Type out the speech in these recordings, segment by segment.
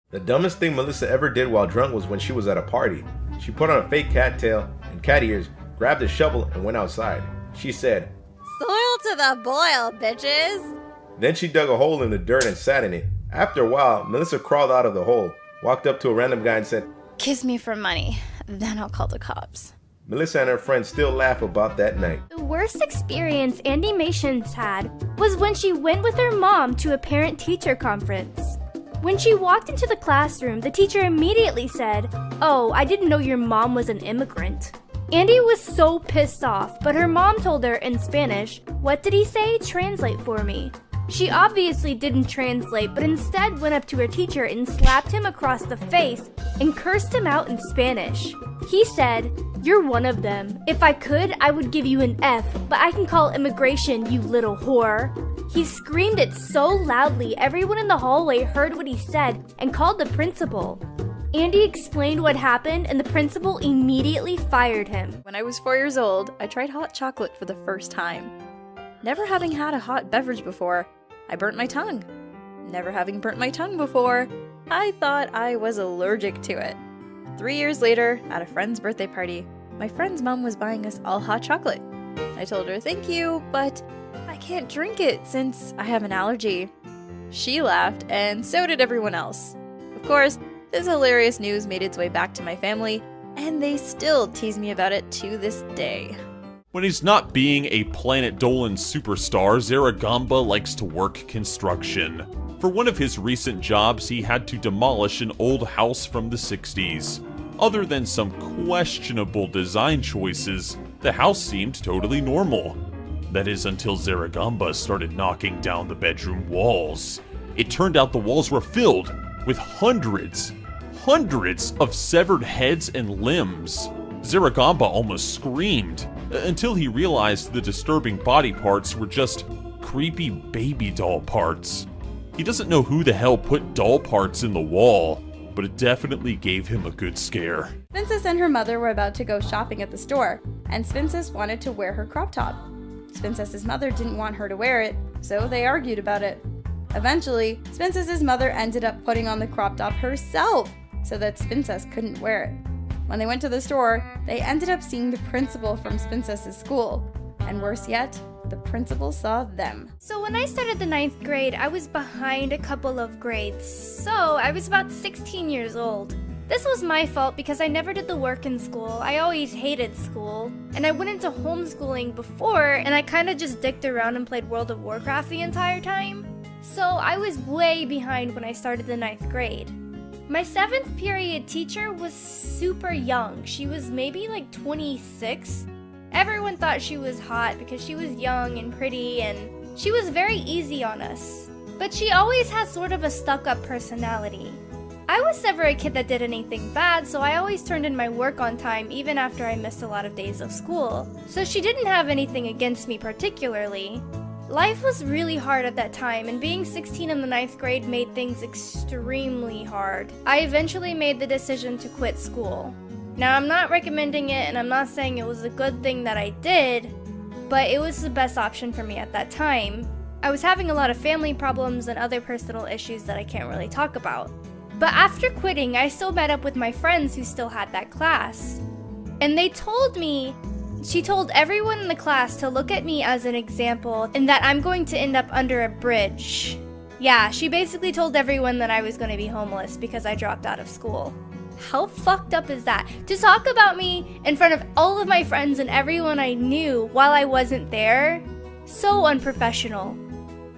The dumbest thing Melissa ever did while drunk was when she was at a party. She put on a fake cat tail and cat ears, grabbed a shovel, and went outside. She said, "Soil to the boil, bitches!" Then she dug a hole in the dirt and sat in it. After a while, Melissa crawled out of the hole, walked up to a random guy and said, "Kiss me for money, then I'll call the cops." Melissa and her friends still laugh about that night. The worst experience Andy Mations had was when she went with her mom to a parent-teacher conference. When she walked into the classroom, the teacher immediately said, "Oh, I didn't know your mom was an immigrant." Andy was so pissed off, but her mom told her in Spanish, "What did he say? Translate for me." She obviously didn't translate, but instead went up to her teacher and slapped him across the face and cursed him out in Spanish. He said, "You're one of them. If I could, I would give you an F, but I can call immigration, you little whore." He screamed it so loudly, everyone in the hallway heard what he said and called the principal. Andy explained what happened, and the principal immediately fired him. When I was 4 years old, I tried hot chocolate for the first time. Never having had a hot beverage before, I burnt my tongue. Never having burnt my tongue before, I thought I was allergic to it. 3 years later, at a friend's birthday party, my friend's mom was buying us all hot chocolate. I told her thank you, but I can't drink it since I have an allergy. She laughed, and so did everyone else. Of course, this hilarious news made its way back to my family, and they still tease me about it to this day. When he's not being a Planet Dolan superstar, Zaragamba likes to work construction. For one of his recent jobs, he had to demolish an old house from the 60s. Other than some questionable design choices, the house seemed totally normal. That is until Zaragamba started knocking down the bedroom walls. It turned out the walls were filled with hundreds of severed heads and limbs. Zaragamba almost screamed, until he realized the disturbing body parts were just creepy baby doll parts. He doesn't know who the hell put doll parts in the wall, but it definitely gave him a good scare. Spincess and her mother were about to go shopping at the store, and Spincess wanted to wear her crop top. Spincess's mother didn't want her to wear it, so they argued about it. Eventually, Spincess's mother ended up putting on the crop top herself, so that Spincess couldn't wear it. When they went to the store, they ended up seeing the principal from Spincess's school, and worse yet, the principal saw them. So when I started the 9th grade, I was behind a couple of grades, so I was about 16 years old. This was my fault because I never did the work in school. I always hated school, and I went into homeschooling before, and I kind of just dicked around and played World of Warcraft the entire time. So I was way behind when I started the 9th grade. My 7th period teacher was super young. She was maybe like 26. Everyone thought she was hot because she was young and pretty, and she was very easy on us. But she always had sort of a stuck-up personality. I was never a kid that did anything bad, so I always turned in my work on time even after I missed a lot of days of school. So she didn't have anything against me particularly. Life was really hard at that time, and being 16 in the 9th grade made things extremely hard. I eventually made the decision to quit school. Now, I'm not recommending it, and I'm not saying it was a good thing that I did, but it was the best option for me at that time. I was having a lot of family problems and other personal issues that I can't really talk about. But after quitting, I still met up with my friends who still had that class. And they told me, she told everyone in the class to look at me as an example and that I'm going to end up under a bridge. Yeah, she basically told everyone that I was going to be homeless because I dropped out of school. How fucked up is that? To talk about me in front of all of my friends and everyone I knew while I wasn't there? So unprofessional.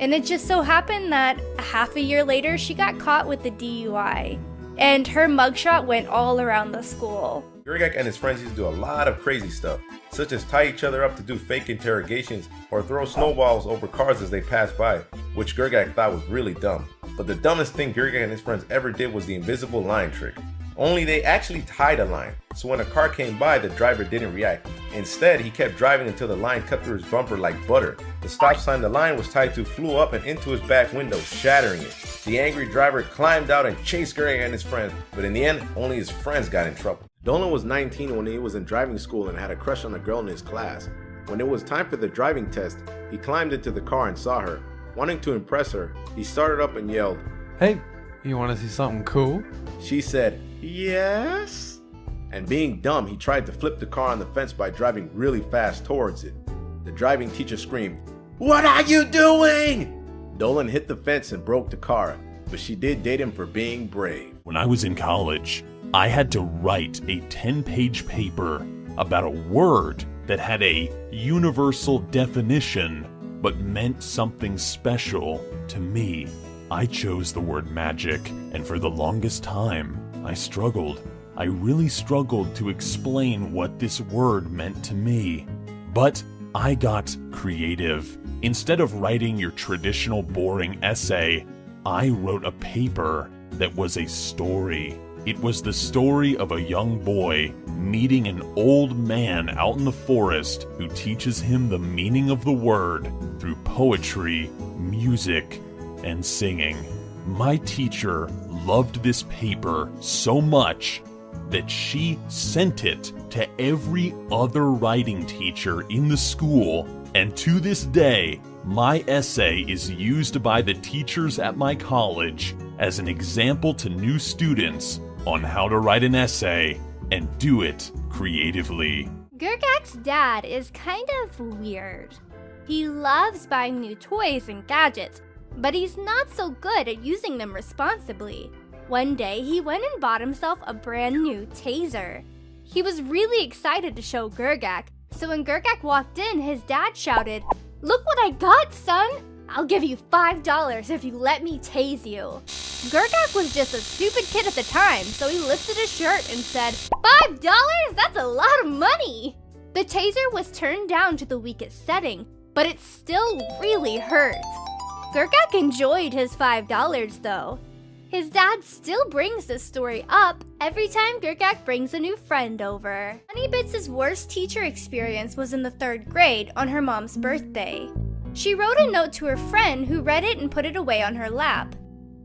And it just so happened that a half a year later, she got caught with the DUI. And her mugshot went all around the school. Gergak and his friends used to do a lot of crazy stuff, such as tie each other up to do fake interrogations or throw snowballs over cars as they passed by, which Gergak thought was really dumb. But the dumbest thing Gergak and his friends ever did was the invisible line trick. Only they actually tied a line, so when a car came by, the driver didn't react. Instead, he kept driving until the line cut through his bumper like butter. The stop sign the line was tied to flew up and into his back window, shattering it. The angry driver climbed out and chased Gergak and his friends, but in the end, only his friends got in trouble. Dolan was 19 when he was in driving school and had a crush on a girl in his class. When it was time for the driving test, he climbed into the car and saw her. Wanting to impress her, he started up and yelled, "Hey, You want to see something cool? She said, yes. And being dumb, he tried to flip the car on the fence by driving really fast towards it. The driving teacher screamed, "What are you doing?" Dolan hit the fence and broke the car, but she did date him for being brave. When I was in college, I had to write a 10-page paper about a word that had a universal definition but meant something special to me. I chose the word magic, and for the longest time, I struggled. I really struggled to explain what this word meant to me. But I got creative. Instead of writing your traditional boring essay, I wrote a paper that was a story. It was the story of a young boy meeting an old man out in the forest who teaches him the meaning of the word through poetry, music, and singing. My teacher loved this paper so much that she sent it to every other writing teacher in the school, and to this day, my essay is used by the teachers at my college as an example to new students on how to write an essay and do it creatively. Gergak's dad is kind of weird. He loves buying new toys and gadgets, but he's not so good at using them responsibly. One day, he went and bought himself a brand new taser. He was really excited to show Gergak, so when Gergak walked in, his dad shouted, "Look what I got, son! I'll give you $5 if you let me tase you." Gergak was just a stupid kid at the time, so he lifted his shirt and said, "$5? That's a lot of money!" The taser was turned down to the weakest setting, but it still really hurt. Gergak enjoyed his $5 though. His dad still brings this story up every time Gergak brings a new friend over. Honeybits' worst teacher experience was in the 3rd grade on her mom's birthday. She wrote a note to her friend who read it and put it away on her lap.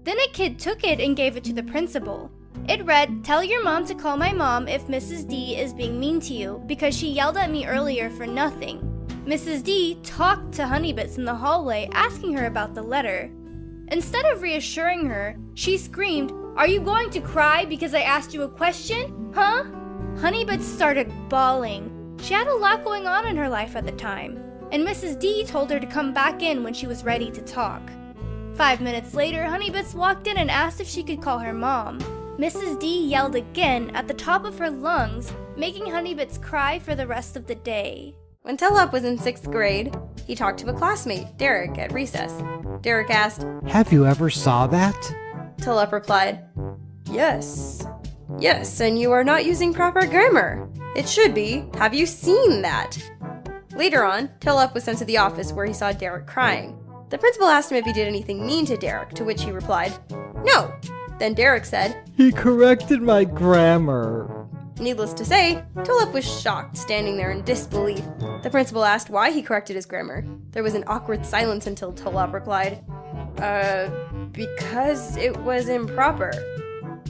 Then a kid took it and gave it to the principal. It read, "Tell your mom to call my mom if Mrs. D is being mean to you because she yelled at me earlier for nothing." Mrs. D talked to Honeybits in the hallway asking her about the letter. Instead of reassuring her, she screamed, "Are you going to cry because I asked you a question? Huh?" Honeybits started bawling. She had a lot going on in her life at the time, and Mrs. D told her to come back in when she was ready to talk. 5 minutes later, Honeybits walked in and asked if she could call her mom. Mrs. D yelled again at the top of her lungs, making Honeybits cry for the rest of the day. When Tarrell was in 6th grade, he talked to a classmate, Derek, at recess. Derek asked, "Have you ever saw that?" Tarrell replied, "Yes. Yes, and you are not using proper grammar. It should be, have you seen that?" Later on, Tarrell was sent to the office where he saw Derek crying. The principal asked him if he did anything mean to Derek, to which he replied, "No." Then Derek said, "He corrected my grammar." Needless to say, Tarrell was shocked, standing there in disbelief. The principal asked why he corrected his grammar. There was an awkward silence until Tarrell replied, because it was improper."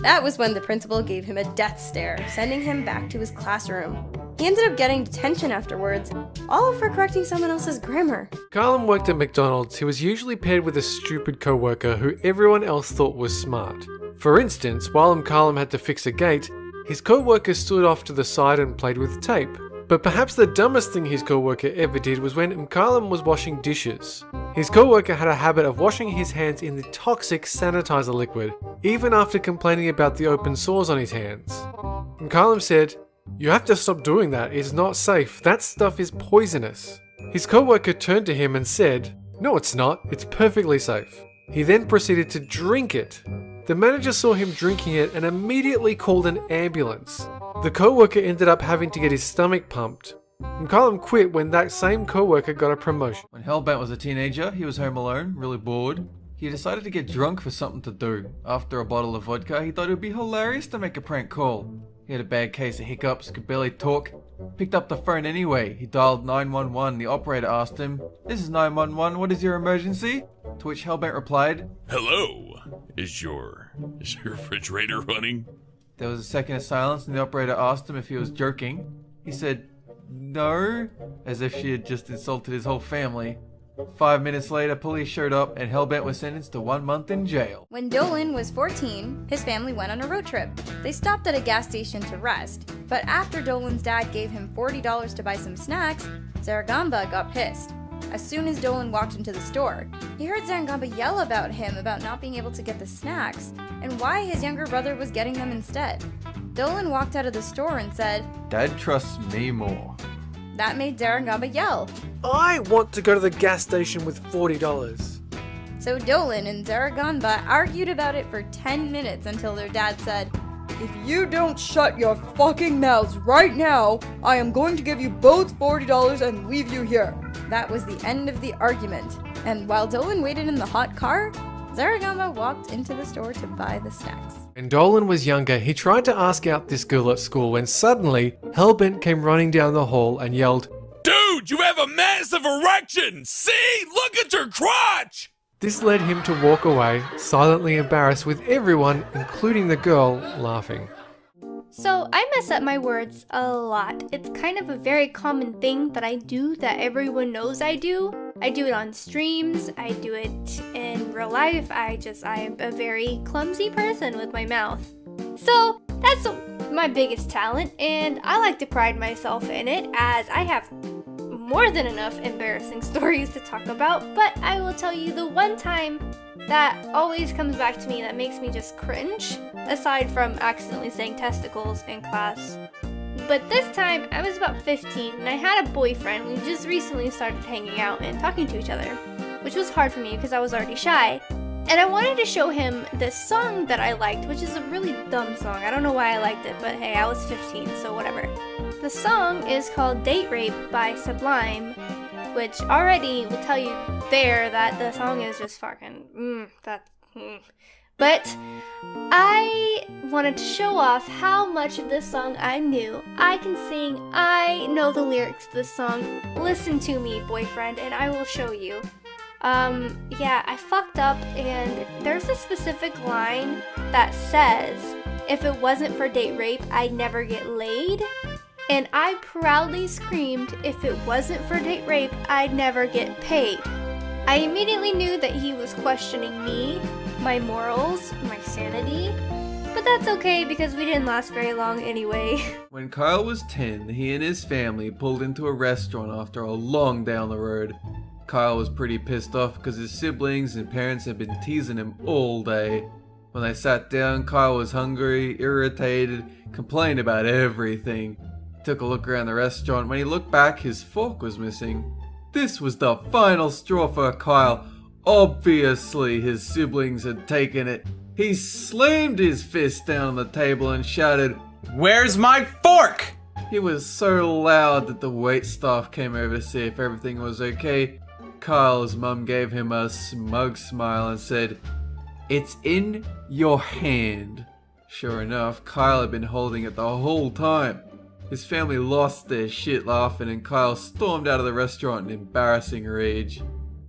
That was when the principal gave him a death stare, sending him back to his classroom. He ended up getting detention afterwards, all for correcting someone else's grammar. Carlin worked at McDonald's. He was usually paired with a stupid co-worker who everyone else thought was smart. For instance, while Carlin had to fix a gate, his co-worker stood off to the side and played with tape. But perhaps the dumbest thing his co-worker ever did was when Carlin was washing dishes. His co-worker had a habit of washing his hands in the toxic sanitizer liquid, even after complaining about the open sores on his hands. Carlin said, "You have to stop doing that, it's not safe, that stuff is poisonous." His co-worker turned to him and said, "No, it's not, it's perfectly safe." He then proceeded to drink it. The manager saw him drinking it and immediately called an ambulance. The co-worker ended up having to get his stomach pumped. Carlin quit when that same co-worker got a promotion. When Hellbent was a teenager, he was home alone, really bored. He decided to get drunk for something to do. After a bottle of vodka, he thought it would be hilarious to make a prank call. He had a bad case of hiccups, could barely talk. Picked up the phone anyway. He dialed 911. The operator asked him, "This is 911, what is your emergency?" To which Hellbent replied, Hello? Is your refrigerator running? There was a second of silence and the operator asked him if he was joking. He said, "No," as if she had just insulted his whole family. 5 minutes later, police showed up and Hellbent was sentenced to 1 month in jail. When Dolan was 14, his family went on a road trip. They stopped at a gas station to rest, but after Dolan's dad gave him $40 to buy some snacks, Zaragamba got pissed. As soon as Dolan walked into the store, he heard Zaragamba yell about him about not being able to get the snacks and why his younger brother was getting them instead. Dolan walked out of the store and said, Dad trusts me more. That made Zaragamba yell. I want to go to the gas station with $40. So Dolan and Zaragamba argued about it for 10 minutes until their dad said, If you don't shut your fucking mouths right now, I am going to give you both $40 and leave you here. That was the end of the argument. And while Dolan waited in the hot car, Zaragamba walked into the store to buy the snacks. When Dolan was younger, he tried to ask out this girl at school when suddenly Hellbent came running down the hall and yelled, Dude, you have a massive erection! See? Look at your crotch! This led him to walk away, silently embarrassed, with everyone, including the girl, laughing. So I mess up my words a lot. It's kind of a very common thing that I do that everyone knows I do. I do it on streams, I do it in real life. I am a very clumsy person with my mouth. So that's my biggest talent, and I like to pride myself in it, as I have more than enough embarrassing stories to talk about. But I will tell you the one time that always comes back to me that makes me just cringe, aside from accidentally saying testicles in class. But this time, I was about 15 and I had a boyfriend. We just recently started hanging out and talking to each other, which was hard for me because I was already shy. And I wanted to show him this song that I liked, which is a really dumb song. I don't know why I liked it, but hey, I was 15, so whatever. The song is called Date Rape by Sublime, which already will tell you there that the song is just fucking, But I wanted to show off how much of this song I knew. I can sing, I know the lyrics to this song. Listen to me, boyfriend, and I will show you. I fucked up, and there's a specific line that says, if it wasn't for date rape, I'd never get laid. And I proudly screamed, if it wasn't for date rape, I'd never get paid. I immediately knew that he was questioning me, my morals, my sanity, but that's okay because we didn't last very long anyway. When Kyle was 10, he and his family pulled into a restaurant after a long day on the road. Kyle was pretty pissed off because his siblings and parents had been teasing him all day. When they sat down, Kyle was hungry, irritated, complained about everything. He took a look around the restaurant. When he looked back, his fork was missing. This was the final straw for Kyle. Obviously, his siblings had taken it. He slammed his fist down on the table and shouted, Where's my fork? He was so loud that the waitstaff came over to see if everything was okay. Kyle's mum gave him a smug smile and said, It's in your hand. Sure enough, Kyle had been holding it the whole time. His family lost their shit laughing and Kyle stormed out of the restaurant in embarrassing rage.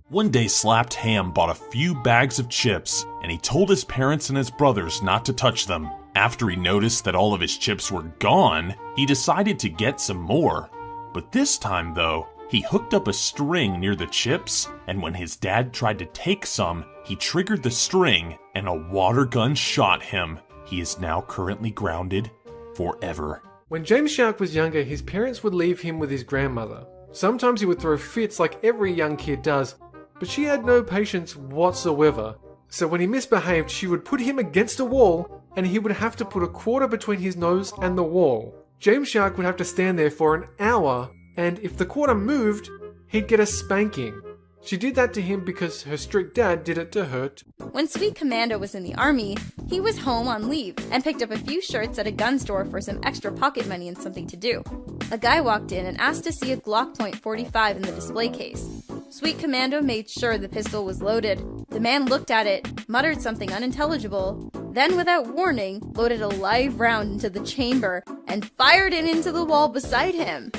One day, Slapped Ham bought a few bags of chips, and he told his parents and his brothers not to touch them. After he noticed that all of his chips were gone, he decided to get some more. But this time, though, he hooked up a string near the chips, and when his dad tried to take some, he triggered the string, and a water gun shot him. He is now currently grounded forever. When James Shark was younger, his parents would leave him with his grandmother. Sometimes he would throw fits like every young kid does, but she had no patience whatsoever. So when he misbehaved, she would put him against a wall, and he would have to put a quarter between his nose and the wall. James Shark would have to stand there for an hour, and if the quarter moved, he'd get a spanking. She did that to him because her strict dad did it to her. When Sweet Commando was in the army, he was home on leave and picked up a few shirts at a gun store for some extra pocket money and something to do. A guy walked in and asked to see a Glock .45 in the display case. Sweet Commando made sure the pistol was loaded. The man looked at it, muttered something unintelligible, then without warning, loaded a live round into the chamber and fired it into the wall beside him.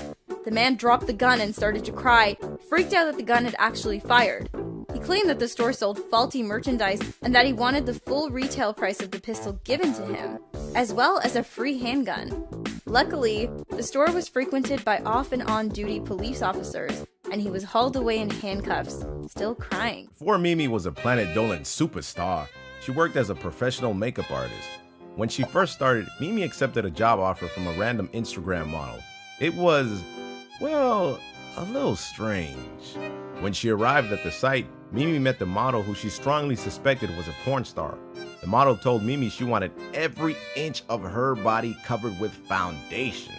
The man dropped the gun and started to cry, freaked out that the gun had actually fired. He claimed that the store sold faulty merchandise and that he wanted the full retail price of the pistol given to him, as well as a free handgun. Luckily, the store was frequented by off and on duty police officers, and he was hauled away in handcuffs, still crying. Before Mimi was a Planet Dolan superstar, she worked as a professional makeup artist. When she first started, Mimi accepted a job offer from a random Instagram model. It was, well, a little strange. When she arrived at the site, Mimi met the model who she strongly suspected was a porn star. The model told Mimi she wanted every inch of her body covered with foundation.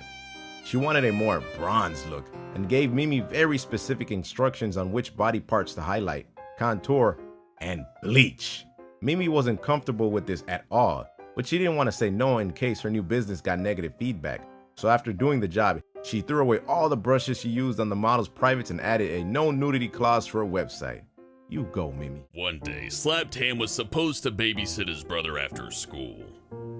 She wanted a more bronze look and gave Mimi very specific instructions on which body parts to highlight, contour, and bleach. Mimi wasn't comfortable with this at all, but she didn't want to say no in case her new business got negative feedback. So after doing the job, she threw away all the brushes she used on the model's privates and added a no nudity clause for her website. You go, Mimi. One day, Slapped Ham was supposed to babysit his brother after school.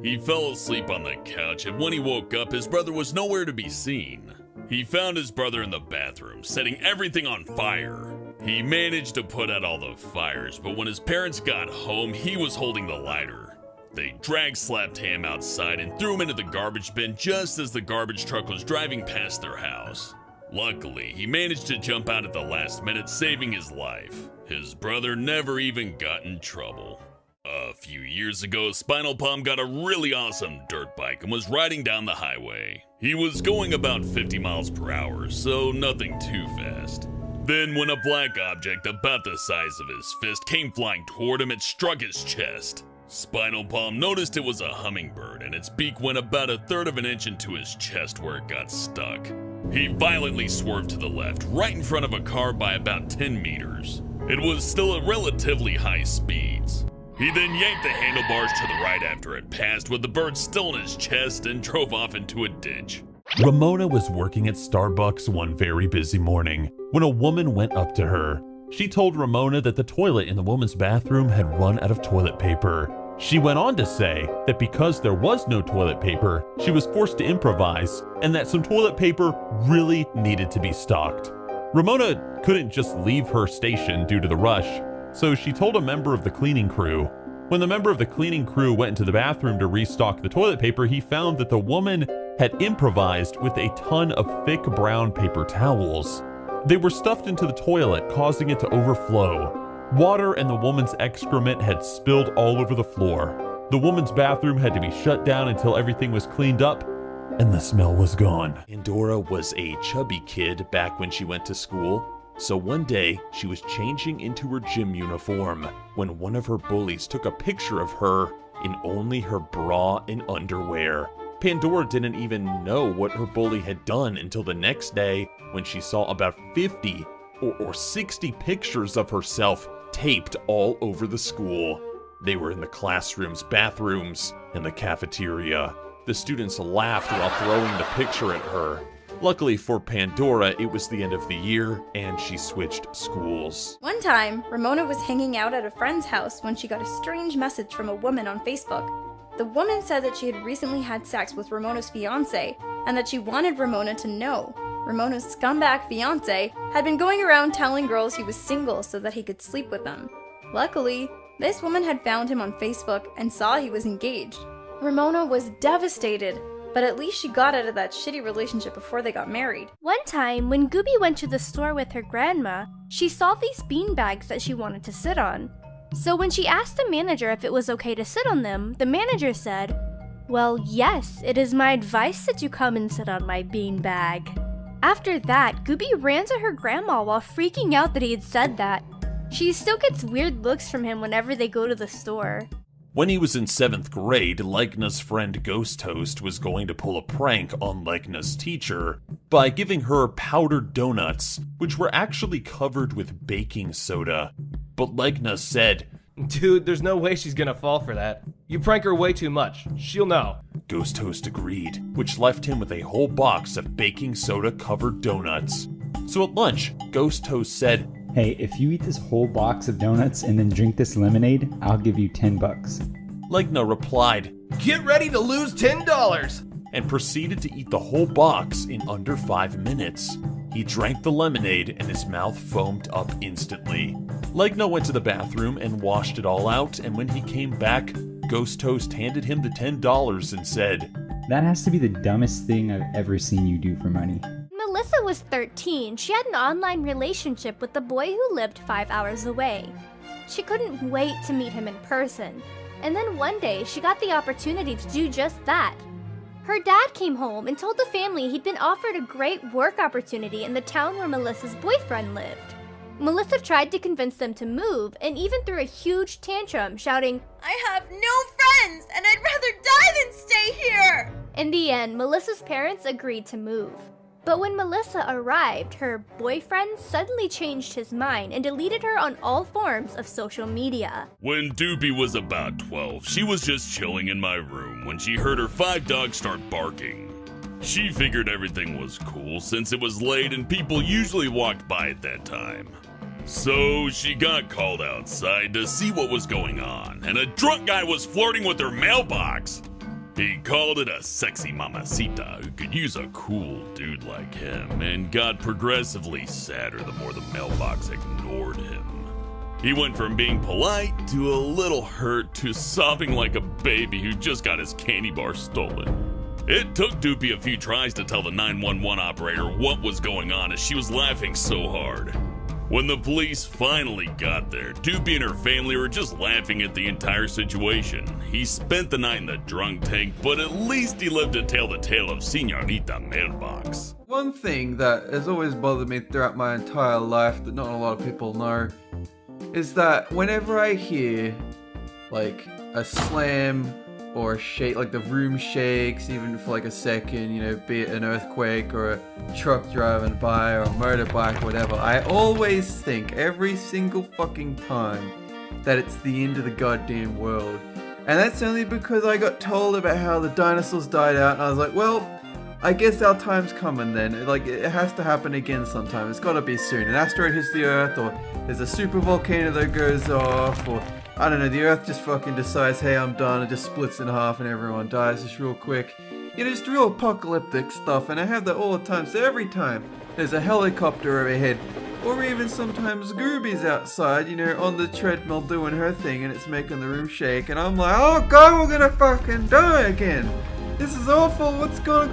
He fell asleep on the couch, and when he woke up, his brother was nowhere to be seen. He found his brother in the bathroom, setting everything on fire. He managed to put out all the fires, but when his parents got home, he was holding the lighter. They dragged Slapped Ham outside and threw him into the garbage bin just as the garbage truck was driving past their house. Luckily, he managed to jump out at the last minute, saving his life. His brother never even got in trouble. A few years ago, Spinal Palm got a really awesome dirt bike and was riding down the highway. He was going about 50 miles per hour, so nothing too fast. Then when a black object about the size of his fist came flying toward him, it struck his chest. Spinal Palm noticed it was a hummingbird, and its beak went about 1/3 of an inch into his chest where it got stuck. He violently swerved to the left, right in front of a car by about 10 meters. It was still at relatively high speeds. He then yanked the handlebars to the right after it passed with the bird still in his chest and drove off into a ditch. Ramona was working at Starbucks one very busy morning when a woman went up to her. She told Ramona that the toilet in the woman's bathroom had run out of toilet paper. She went on to say that because there was no toilet paper, she was forced to improvise, and that some toilet paper really needed to be stocked. Ramona couldn't just leave her station due to the rush, so she told a member of the cleaning crew. When the member of the cleaning crew went into the bathroom to restock the toilet paper, he found that the woman had improvised with a ton of thick brown paper towels. They were stuffed into the toilet, causing it to overflow. Water and the woman's excrement had spilled all over the floor. The woman's bathroom had to be shut down until everything was cleaned up, and the smell was gone. Pandora was a chubby kid back when she went to school, so one day she was changing into her gym uniform when one of her bullies took a picture of her in only her bra and underwear. Pandora didn't even know what her bully had done until the next day when she saw about 50 or 60 pictures of herself taped all over the school. They were in the classrooms, bathrooms, and the cafeteria. The students laughed while throwing the picture at her. Luckily for Pandora, it was the end of the year, and she switched schools. One time, Ramona was hanging out at a friend's house when she got a strange message from a woman on Facebook. The woman said that she had recently had sex with Ramona's fiancé, and that she wanted Ramona to know. Ramona's scumbag fiancé had been going around telling girls he was single so that he could sleep with them. Luckily, this woman had found him on Facebook and saw he was engaged. Ramona was devastated, but at least she got out of that shitty relationship before they got married. One time, when Gooby went to the store with her grandma, she saw these beanbags that she wanted to sit on. So when she asked the manager if it was okay to sit on them, the manager said, "Well, yes, it is my advice that you come and sit on my beanbag." After that, Gooby ran to her grandma while freaking out that he had said that. She still gets weird looks from him whenever they go to the store. When he was in 7th grade, Legna's friend Ghost Toast was going to pull a prank on Legna's teacher by giving her powdered donuts, which were actually covered with baking soda. But Legna said, "Dude, there's no way she's gonna fall for that. You prank her way too much. She'll know." Ghost Toast agreed, which left him with a whole box of baking soda covered donuts. So at lunch, Ghost Toast said, "Hey, if you eat this whole box of donuts and then drink this lemonade, I'll give you $10. Legna replied, "Get ready to lose $10! And proceeded to eat the whole box in under 5 minutes. He drank the lemonade and his mouth foamed up instantly. Legna went to the bathroom and washed it all out, and when he came back, Ghost Toast handed him the $10 and said, That has to be the dumbest thing I've ever seen you do for money." Melissa was 13, she had an online relationship with a boy who lived 5 hours away. She couldn't wait to meet him in person, and then one day she got the opportunity to do just that. Her dad came home and told the family he'd been offered a great work opportunity in the town where Melissa's boyfriend lived. Melissa tried to convince them to move and even threw a huge tantrum, shouting, I have no friends, and I'd rather die than stay here! In the end, Melissa's parents agreed to move. But when Melissa arrived, her boyfriend suddenly changed his mind and deleted her on all forms of social media. When Doopy was about 12, she was just chilling in my room when she heard her 5 dogs start barking. She figured everything was cool since it was late and people usually walked by at that time. So she got called outside to see what was going on, and a drunk guy was flirting with her mailbox. He called it a sexy mamacita who could use a cool dude like him, and got progressively sadder the more the mailbox ignored him. He went from being polite to a little hurt to sobbing like a baby who just got his candy bar stolen. It took Doopy a few tries to tell the 911 operator what was going on as she was laughing so hard. When the police finally got there, Doopy and her family were just laughing at the entire situation. He spent the night in the drunk tank, but at least he lived to tell the tale of Señorita Mailbox. One thing that has always bothered me throughout my entire life that not a lot of people know is that whenever I hear like a slam or a shake, like the room shakes even for like a second, you know, be it an earthquake or a truck driving by or a motorbike, whatever, I always think every single fucking time that it's the end of the goddamn world. And that's only because I got told about how the dinosaurs died out and I was like, well, I guess our time's coming then. Like, it has to happen again sometime. It's gotta be soon. An asteroid hits the Earth, or there's a super volcano that goes off, or I don't know, the Earth just fucking decides, hey, I'm done, it just splits in half and everyone dies just real quick. You know, just real apocalyptic stuff, and I have that all the time. So every time there's a helicopter overhead, or even sometimes Gooby's outside, you know, on the treadmill doing her thing, and it's making the room shake, and I'm like, oh god, we're gonna fucking die again. This is awful. What's going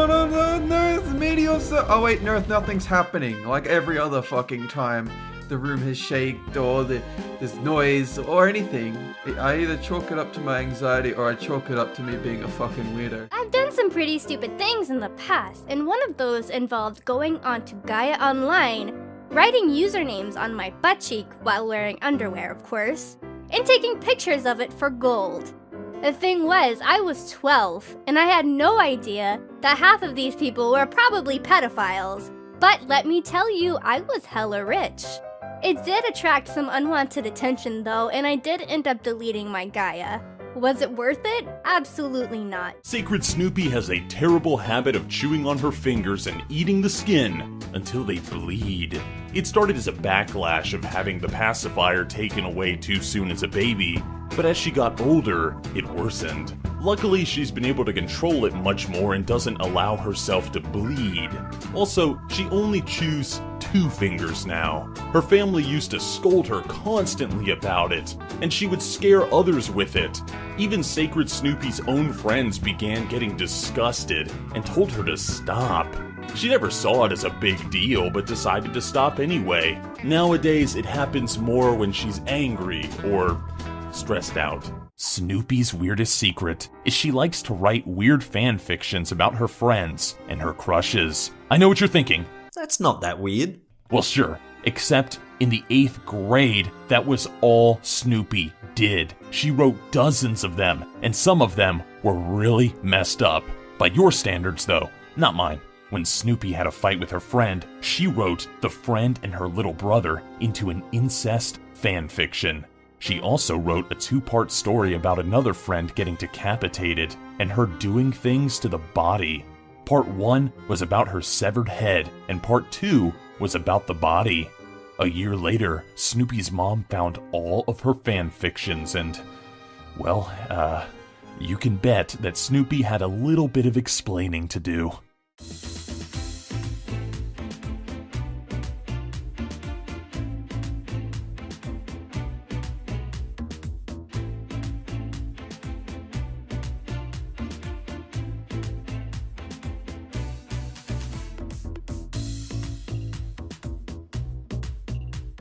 on? No, the meteor. Oh wait, no, nothing's happening. Like every other fucking time the room has shaked or there's noise or anything, I either chalk it up to my anxiety or I chalk it up to me being a fucking weirdo. I've done some pretty stupid things in the past, and one of those involved going onto Gaia Online, writing usernames on my butt cheek while wearing underwear, of course, and taking pictures of it for gold. The thing was, I was 12, and I had no idea that half of these people were probably pedophiles. But let me tell you, I was hella rich. It did attract some unwanted attention though, and I did end up deleting my Gaia. Was it worth it? Absolutely not. Sacred Snoopy has a terrible habit of chewing on her fingers and eating the skin until they bleed. It started as a backlash of having the pacifier taken away too soon as a baby, but as she got older, it worsened. Luckily, she's been able to control it much more and doesn't allow herself to bleed. Also, she only chews 2 fingers now. Her family used to scold her constantly about it, and she would scare others with it. Even Sacred Snoopy's own friends began getting disgusted and told her to stop. She never saw it as a big deal, but decided to stop anyway. Nowadays, it happens more when she's angry or stressed out. Snoopy's weirdest secret is she likes to write weird fan fictions about her friends and her crushes. I know what you're thinking. That's not that weird. Well, sure, except in the 8th grade, that was all Snoopy did. She wrote dozens of them, and some of them were really messed up. By your standards, though, not mine. When Snoopy had a fight with her friend, she wrote the friend and her little brother into an incest fan fiction. She also wrote a 2-part story about another friend getting decapitated and her doing things to the body. Part 1 was about her severed head, and Part 2 was about the body. A year later, Snoopy's mom found all of her fan fictions and, well, you can bet that Snoopy had a little bit of explaining to do.